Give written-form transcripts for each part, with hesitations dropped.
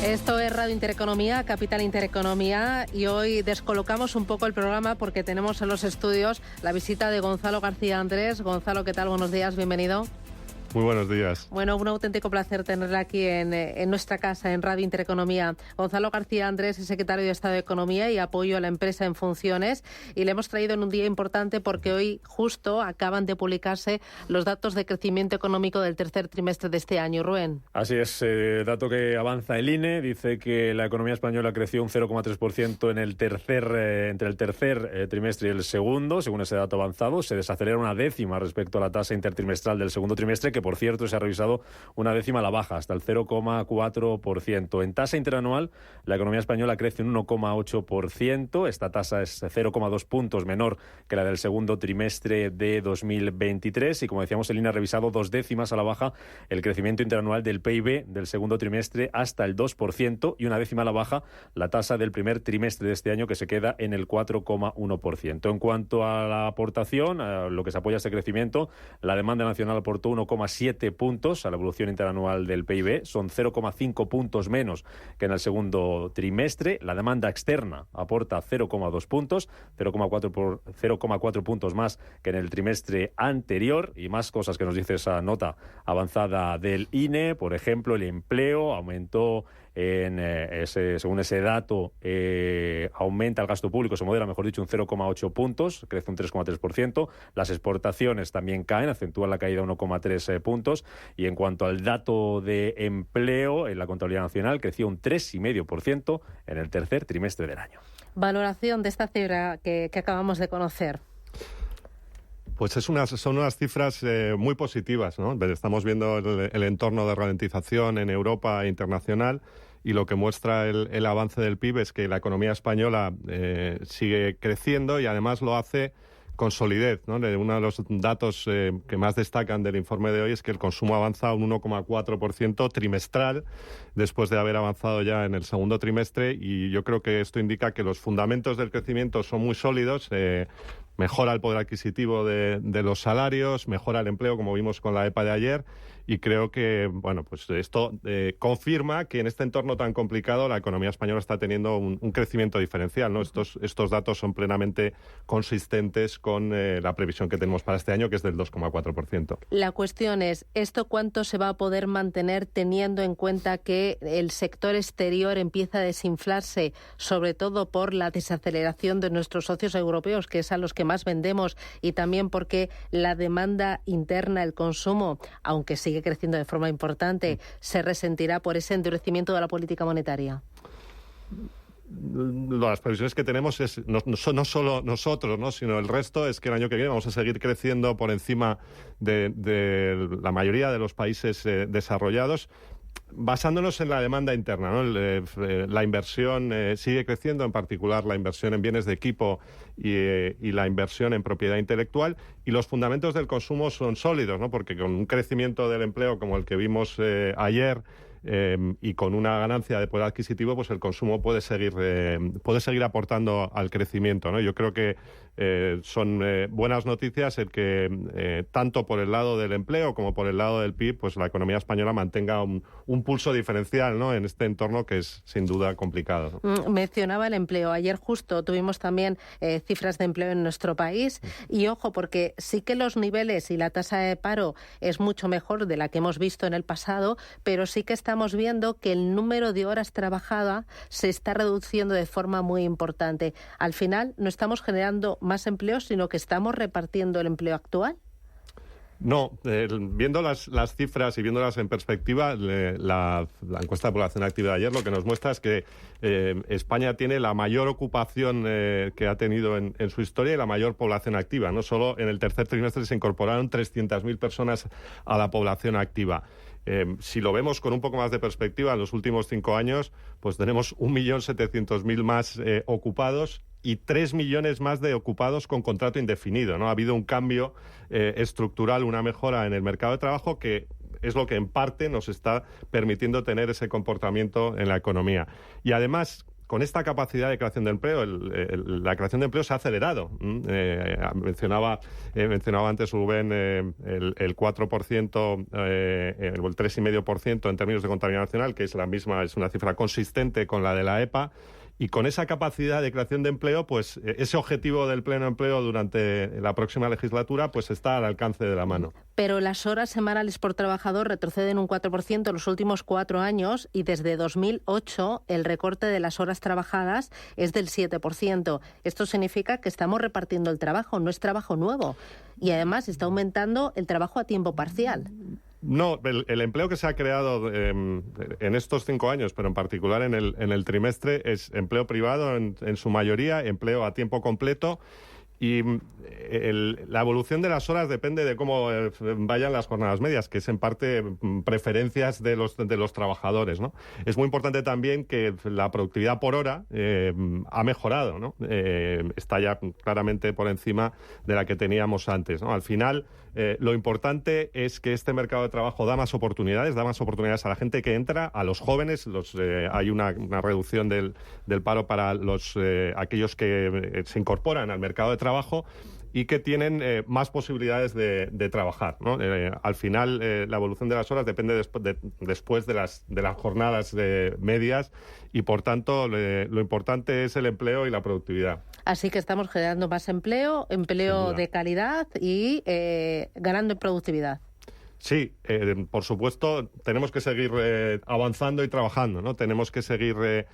Esto es Radio Intereconomía, Capital Intereconomía, y hoy descolocamos un poco el programa porque tenemos en los estudios la visita de Gonzalo García Andrés. Gonzalo, ¿qué tal? Buenos días, bienvenido. Muy buenos días. Bueno, un auténtico placer tenerla aquí en nuestra casa, en Radio Intereconomía. Gonzalo García Andrés es secretario de Estado de Economía y Apoyo a la Empresa en Funciones, y le hemos traído en un día importante porque hoy justo acaban de publicarse los datos de crecimiento económico del tercer trimestre de este año. Rubén. Así es, dato que avanza el INE, dice que la economía española creció un 0,3% entre el tercer trimestre y el segundo. Según ese dato avanzado, se desacelera una décima respecto a la tasa intertrimestral del segundo trimestre, que por cierto se ha revisado una décima a la baja, hasta el 0,4%. En tasa interanual, la economía española crece un 1,8%. Esta tasa es 0,2 puntos menor que la del segundo trimestre de 2023. Y como decíamos, el INE ha revisado dos décimas a la baja el crecimiento interanual del PIB del segundo trimestre hasta el 2%, y una décima a la baja la tasa del primer trimestre de este año, que se queda en el 4,1%. En cuanto a la aportación, a lo que se apoya a este crecimiento, la demanda nacional aportó 1,7 puntos a la evolución interanual del PIB, son 0,5 puntos menos que en el segundo trimestre. La demanda externa aporta 0,2 puntos, 0,4 puntos más que en el trimestre anterior, y más cosas que nos dice esa nota avanzada del INE. Por ejemplo, el empleo aumentó según ese dato, aumenta el gasto público, se modera, mejor dicho, un 0,8 puntos, crece un 3,3%. Las exportaciones también caen, acentúan la caída 1,3 puntos. Y en cuanto al dato de empleo, en la contabilidad nacional creció un 3,5% en el tercer trimestre del año. Valoración de esta cifra que acabamos de conocer. Pues son unas cifras muy positivas, ¿no? Estamos viendo el entorno de ralentización en Europa e internacional, y lo que muestra el avance del PIB es que la economía española sigue creciendo, y además lo hace con solidez, ¿no? Uno de los datos que más destacan del informe de hoy es que el consumo avanza un 1,4% trimestral, después de haber avanzado ya en el segundo trimestre, y yo creo que esto indica que los fundamentos del crecimiento son muy sólidos. Mejora el poder adquisitivo de los salarios, mejora el empleo, como vimos con la EPA de ayer, y creo que pues esto confirma que en este entorno tan complicado la economía española está teniendo un crecimiento diferencial, ¿no? Estos datos son plenamente consistentes con la previsión que tenemos para este año, que es del 2,4%. La cuestión es, ¿esto cuánto se va a poder mantener teniendo en cuenta que el sector exterior empieza a desinflarse, sobre todo por la desaceleración de nuestros socios europeos, que es a los que más vendemos, y también porque la demanda interna, el consumo, aunque sigue creciendo de forma importante, se resentirá por ese endurecimiento de la política monetaria? Las previsiones que tenemos es no solo nosotros, ¿no?, sino el resto, es que el año que viene vamos a seguir creciendo por encima de la mayoría de los países desarrollados, basándonos en la demanda interna, ¿no? La inversión sigue creciendo, en particular la inversión en bienes de equipo y la inversión en propiedad intelectual, y los fundamentos del consumo son sólidos, ¿no? Porque con un crecimiento del empleo como el que vimos ayer, y con una ganancia de poder adquisitivo, pues el consumo puede seguir aportando al crecimiento, ¿no? Yo creo que son buenas noticias el que tanto por el lado del empleo como por el lado del PIB, pues la economía española mantenga un pulso diferencial, ¿no?, en este entorno que es sin duda complicado, ¿no? Mencionaba el empleo. Ayer justo tuvimos también cifras de empleo en nuestro país, y ojo, porque sí que los niveles y la tasa de paro es mucho mejor de la que hemos visto en el pasado, pero sí que estamos viendo que el número de horas trabajadas se está reduciendo de forma muy importante. Al final no estamos generando más empleo, sino que estamos repartiendo el empleo actual. No, viendo las cifras y viéndolas en perspectiva, la encuesta de población activa de ayer lo que nos muestra es que España tiene la mayor ocupación que ha tenido en su historia, y la mayor población activa. No solo en el tercer trimestre se incorporaron 300.000 personas a la población activa. Si lo vemos con un poco más de perspectiva, en los últimos 5 años, pues tenemos 1.700.000 más ocupados y 3 millones más de ocupados con contrato indefinido, ¿no? Ha habido un cambio estructural, una mejora en el mercado de trabajo, que es lo que en parte nos está permitiendo tener ese comportamiento en la economía. Y además, con esta capacidad de creación de empleo, la creación de empleo se ha acelerado. Mencionaba antes Rubén el 4%, el 3,5% en términos de contabilidad nacional, que es una cifra consistente con la de la EPA. Y con esa capacidad de creación de empleo, pues ese objetivo del pleno empleo durante la próxima legislatura pues está al alcance de la mano. Pero las horas semanales por trabajador retroceden un 4% en los últimos 4 años y desde 2008 el recorte de las horas trabajadas es del 7%. Esto significa que estamos repartiendo el trabajo, no es trabajo nuevo. Y además está aumentando el trabajo a tiempo parcial. No, el empleo que se ha creado en estos 5 años, pero en particular en el trimestre, es empleo privado en su mayoría, empleo a tiempo completo. Y la evolución de las horas depende de cómo vayan las jornadas medias, que es en parte preferencias de los trabajadores, ¿no? Es muy importante también que la productividad por hora ha mejorado, ¿no? Está ya claramente por encima de la que teníamos antes, ¿no? Al final, lo importante es que este mercado de trabajo da más oportunidades a la gente que entra, a los jóvenes. Hay una reducción del paro para aquellos que se incorporan al mercado de trabajo y que tienen más posibilidades de trabajar, ¿no? Al final, la evolución de las horas depende después de las jornadas medias y, por tanto, lo importante es el empleo y la productividad. Así que estamos generando más empleo de calidad y ganando en productividad. Sí, por supuesto, tenemos que seguir avanzando y trabajando, ¿no? Tenemos que seguir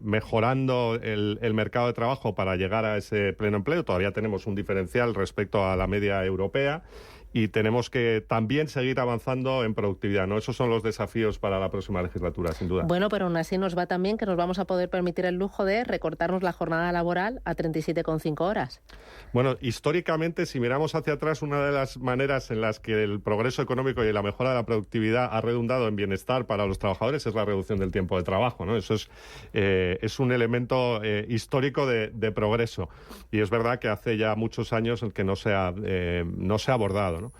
mejorando el mercado de trabajo para llegar a ese pleno empleo. Todavía tenemos un diferencial respecto a la media europea y tenemos que también seguir avanzando en productividad, ¿no? Esos son los desafíos para la próxima legislatura, sin duda. Bueno, pero aún así nos va también que nos vamos a poder permitir el lujo de recortarnos la jornada laboral a 37,5 horas. Bueno, históricamente, si miramos hacia atrás, una de las maneras en las que el progreso económico y la mejora de la productividad ha redundado en bienestar para los trabajadores es la reducción del tiempo de trabajo, ¿no? Eso es un elemento histórico de progreso. Y es verdad que hace ya muchos años que no se ha abordado, ¿no?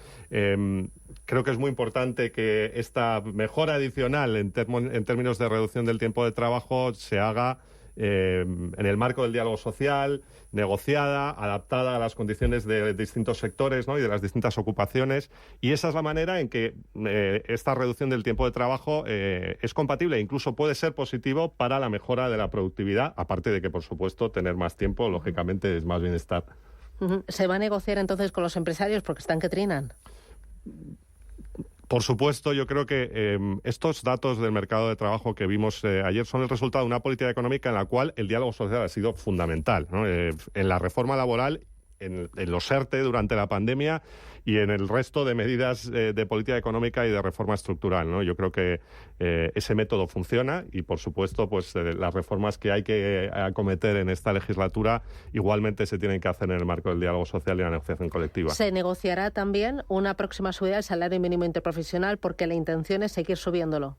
Creo que es muy importante que esta mejora adicional en términos de reducción del tiempo de trabajo se haga en el marco del diálogo social, negociada, adaptada a las condiciones de distintos sectores, ¿no? Y de las distintas ocupaciones. Y esa es la manera en que esta reducción del tiempo de trabajo es compatible e incluso puede ser positivo para la mejora de la productividad, aparte de que, por supuesto, tener más tiempo, lógicamente, es más bienestar. ¿Se va a negociar entonces con los empresarios porque están que trinan? Por supuesto, yo creo que estos datos del mercado de trabajo que vimos ayer son el resultado de una política económica en la cual el diálogo social ha sido fundamental, ¿no? En la reforma laboral, en los ERTE durante la pandemia y en el resto de medidas de política económica y de reforma estructural, ¿no? Yo creo que ese método funciona y, por supuesto, pues las reformas que hay que acometer en esta legislatura igualmente se tienen que hacer en el marco del diálogo social y la negociación colectiva. ¿Se negociará también una próxima subida del salario mínimo interprofesional porque la intención es seguir subiéndolo?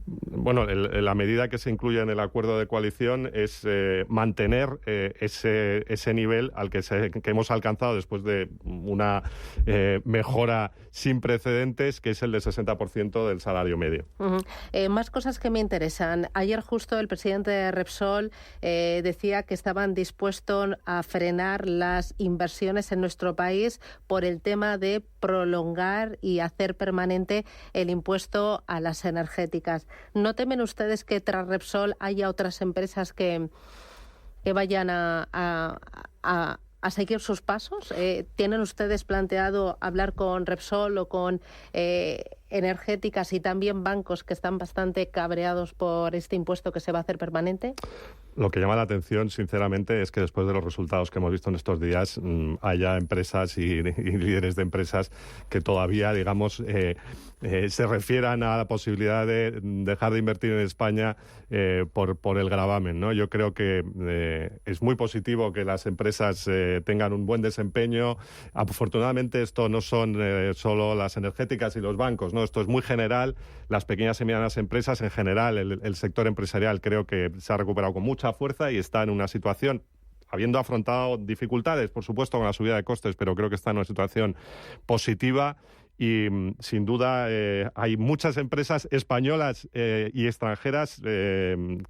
Bueno, la medida que se incluye en el acuerdo de coalición es mantener ese nivel al que hemos alcanzado después de una mejora sin precedentes, que es el del 60% del salario medio. Más cosas que me interesan. Ayer justo el presidente de Repsol decía que estaban dispuestos a frenar las inversiones en nuestro país por el tema de prolongar y hacer permanente el impuesto a las energéticas. ¿No temen ustedes que tras Repsol haya otras empresas que vayan a seguir sus pasos? ¿Tienen ustedes planteado hablar con Repsol o con energéticas y también bancos que están bastante cabreados por este impuesto que se va a hacer permanente? Lo que llama la atención, sinceramente, es que después de los resultados que hemos visto en estos días, haya empresas y líderes de empresas que todavía, digamos, se refieran a la posibilidad de dejar de invertir en España por el gravamen, ¿no? Yo creo que es muy positivo que las empresas tengan un buen desempeño. Afortunadamente, esto no son solo las energéticas y los bancos, ¿no? Esto es muy general. Las pequeñas y medianas empresas, en general, el sector empresarial, creo que se ha recuperado con mucha fuerza y está en una situación, habiendo afrontado dificultades, por supuesto, con la subida de costes, pero creo que está en una situación positiva y sin duda hay muchas empresas españolas y extranjeras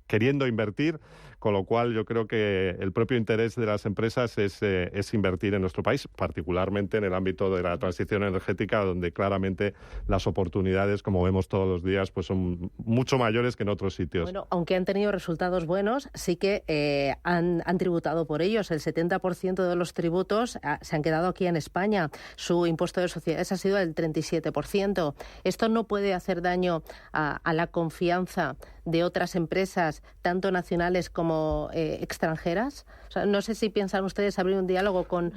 queriendo invertir, con lo cual yo creo que el propio interés de las empresas es invertir en nuestro país, particularmente en el ámbito de la transición energética, donde claramente las oportunidades, como vemos todos los días, pues son mucho mayores que en otros sitios. Bueno, aunque han tenido resultados buenos, sí que han tributado por ellos. El 70% de los tributos se han quedado aquí en España. Su impuesto de sociedades ha sido el 37%. ¿Esto no puede hacer daño a la confianza de otras empresas, tanto nacionales como extranjeras? O sea, no sé si piensan ustedes abrir un diálogo con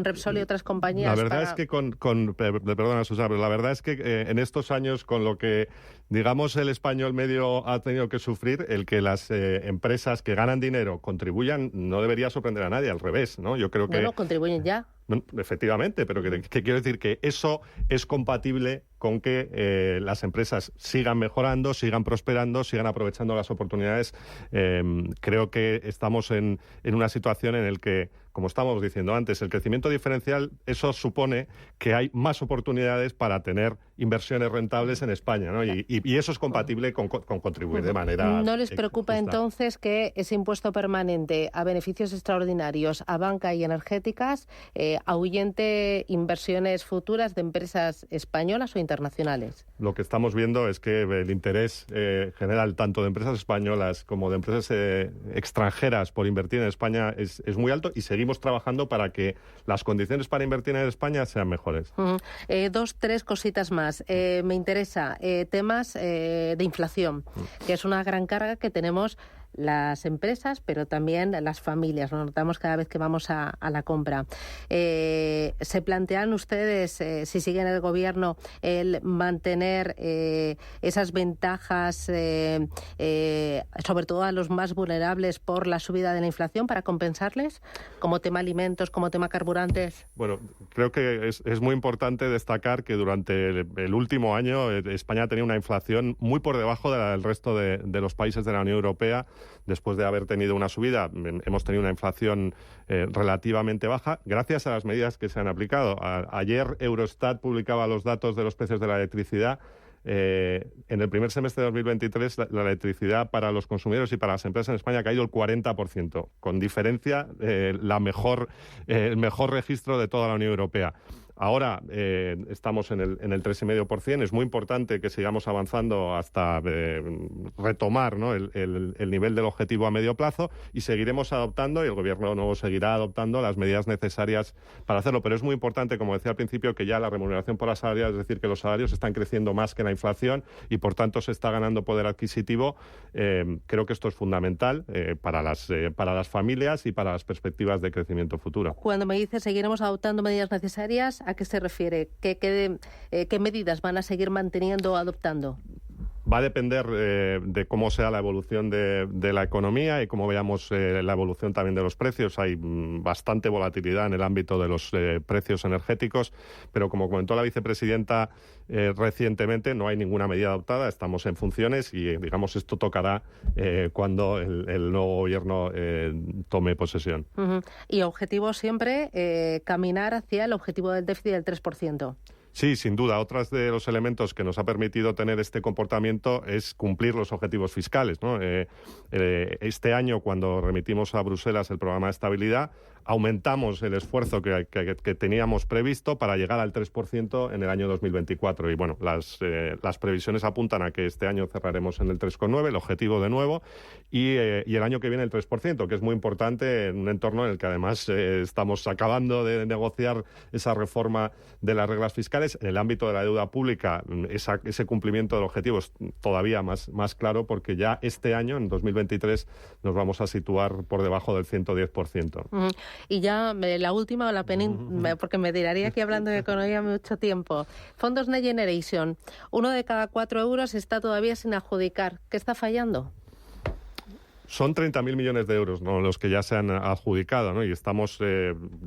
Repsol y otras compañías. La verdad es que perdona, Susana, pero la verdad es que en estos años, con lo que, digamos, el español medio ha tenido que sufrir, el que las empresas que ganan dinero contribuyan no debería sorprender a nadie, al revés, ¿no? Yo creo que... Bueno, contribuyen ya. Efectivamente, pero que quiero decir que eso es compatible con que las empresas sigan mejorando, sigan prosperando, sigan aprovechando las oportunidades. Creo que estamos en una situación en la que, como estábamos diciendo antes, el crecimiento diferencial, eso supone que hay más oportunidades para tener inversiones rentables en España, ¿no? Y eso es compatible con contribuir de manera... ¿No les preocupa entonces que ese impuesto permanente a beneficios extraordinarios a banca y energéticas ahuyente inversiones futuras de empresas españolas o internacionales? Lo que estamos viendo es que el interés general tanto de empresas españolas como de empresas extranjeras por invertir en España es muy alto, y seguimos trabajando para que las condiciones para invertir en España sean mejores. Tres cositas más. Me interesa temas de inflación, que es una gran carga que tenemos las empresas, pero también las familias. Lo notamos cada vez que vamos a la compra. ¿Se plantean ustedes, si siguen el gobierno, el mantener esas ventajas, sobre todo a los más vulnerables, por la subida de la inflación, para compensarles, como tema alimentos, como tema carburantes? Bueno, creo que es muy importante destacar que durante el último año España tenía una inflación muy por debajo de la del resto de los países de la Unión Europea. Después de haber tenido una subida, hemos tenido una inflación relativamente baja, gracias a las medidas que se han aplicado. Ayer Eurostat publicaba los datos de los precios de la electricidad. En el primer semestre de 2023, la electricidad para los consumidores y para las empresas en España ha caído el 40%, con diferencia el mejor registro de toda la Unión Europea. Ahora estamos en el 3,5%. Es muy importante que sigamos avanzando hasta retomar, ¿no?, el nivel del objetivo a medio plazo, y seguiremos adoptando, y el Gobierno nuevo seguirá adoptando las medidas necesarias para hacerlo. Pero es muy importante, como decía al principio, que ya la remuneración por asalariado, es decir, que los salarios están creciendo más que la inflación y por tanto se está ganando poder adquisitivo. Creo que esto es fundamental para las familias y para las perspectivas de crecimiento futuro. Cuando me dice seguiremos adoptando medidas necesarias, ¿a qué se refiere? ¿Qué medidas van a seguir manteniendo o adoptando? Va a depender de cómo sea la evolución de la economía y cómo veamos la evolución también de los precios. Hay bastante volatilidad en el ámbito de los precios energéticos, pero como comentó la vicepresidenta recientemente, no hay ninguna medida adoptada, estamos en funciones y, digamos, esto tocará cuando el nuevo gobierno tome posesión. Y objetivo siempre, caminar hacia el objetivo del déficit del 3%. Sí, sin duda. Otros de los elementos que nos ha permitido tener este comportamiento es cumplir los objetivos fiscales, ¿no? Este año, cuando remitimos a Bruselas el programa de estabilidad, aumentamos el esfuerzo que teníamos previsto para llegar al 3% en el año 2024. Y bueno, las previsiones apuntan a que este año cerraremos en el 3,9%, el objetivo de nuevo, y el año que viene el 3%, que es muy importante en un entorno en el que además estamos acabando de negociar esa reforma de las reglas fiscales. En el ámbito de la deuda pública, ese cumplimiento del objetivo es todavía más claro, porque ya este año, en 2023, nos vamos a situar por debajo del 110%. Y ya la última, porque me tiraría aquí hablando de economía mucho tiempo. Fondos Next Generation, 1 de cada 4 euros está todavía sin adjudicar. ¿Qué está fallando? Son 30.000 millones de euros, ¿no?, los que ya se han adjudicado, ¿no? Y estamos,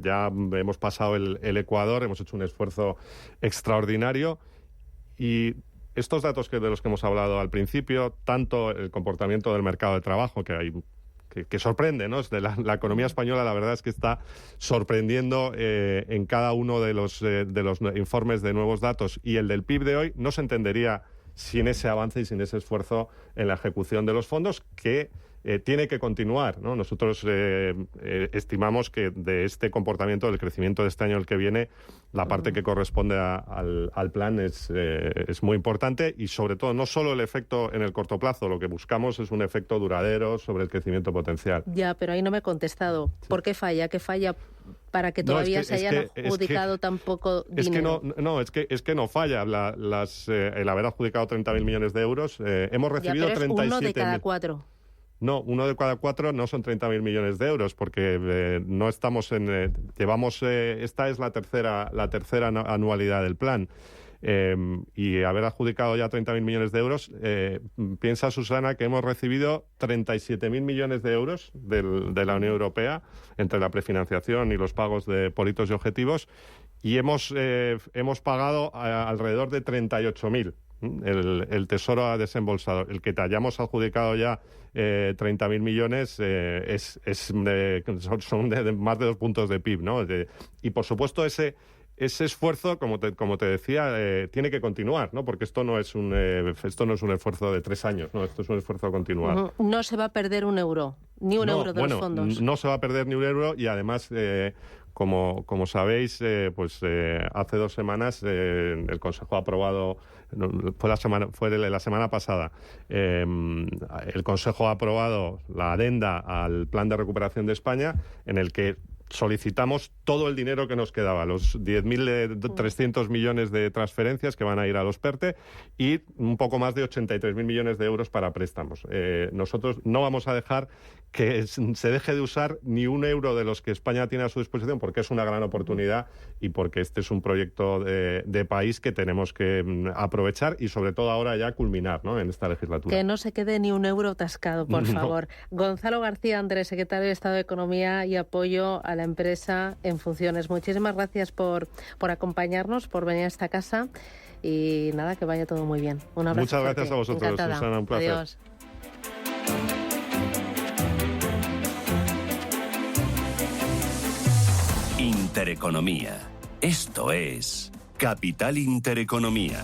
ya hemos pasado el Ecuador, hemos hecho un esfuerzo extraordinario, y estos datos de los que hemos hablado al principio, tanto el comportamiento del mercado de trabajo, que hay que sorprende, ¿no? La economía española, la verdad es que está sorprendiendo en cada uno de los informes de nuevos datos, y el del PIB de hoy no se entendería sin ese avance y sin ese esfuerzo en la ejecución de los fondos que tiene que continuar, ¿no? Nosotros estimamos que de este comportamiento, del crecimiento de este año el que viene, la parte que corresponde al plan es muy importante, y sobre todo no solo el efecto en el corto plazo, lo que buscamos es un efecto duradero sobre el crecimiento potencial. Ya, pero ahí no me he contestado. Sí. ¿Por qué falla? ¿Qué falla para que todavía se hayan adjudicado tan poco dinero? Es que no falla. El haber adjudicado 30.000 millones de euros, hemos recibido 37.000. Uno de cada 4. No, uno de cada 4 no son 30.000 millones de euros, porque no estamos en... esta es la tercera anualidad del plan. Y haber adjudicado ya 30.000 millones de euros, piensa Susana que hemos recibido 37.000 millones de euros de la Unión Europea entre la prefinanciación y los pagos por hitos y objetivos, y hemos pagado alrededor de 38.000. El Tesoro ha desembolsado. El que te hayamos adjudicado ya 30.000 millones son de más de 2 puntos de PIB, ¿no? Y por supuesto ese esfuerzo, como te decía, tiene que continuar, ¿no? Porque esto no es un esfuerzo de 3 años, ¿no? Esto es un esfuerzo continuado. No se va a perder un euro, ni un euro de los fondos. No se va a perder ni un euro, y además, como sabéis, hace 2 semanas el Consejo ha aprobado, fue la semana pasada, el Consejo ha aprobado la adenda al Plan de Recuperación de España, en el que solicitamos todo el dinero que nos quedaba, los 10.300 millones de transferencias que van a ir a los PERTE y un poco más de 83.000 millones de euros para préstamos. Nosotros no vamos a dejar que se deje de usar ni un euro de los que España tiene a su disposición, porque es una gran oportunidad y porque este es un proyecto de país que tenemos que aprovechar y sobre todo ahora ya culminar, ¿no?, en esta legislatura. Que no se quede ni un euro atascado, por favor. Gonzalo García Andrés, secretario de Estado de Economía y Apoyo a la Empresa en Funciones. Muchísimas gracias por acompañarnos, por venir a esta casa, y nada, que vaya todo muy bien. Un abrazo. Muchas gracias fuerte. A vosotros, Encantada. Susana, un placer. Adiós. Intereconomía. Esto es Capital Intereconomía.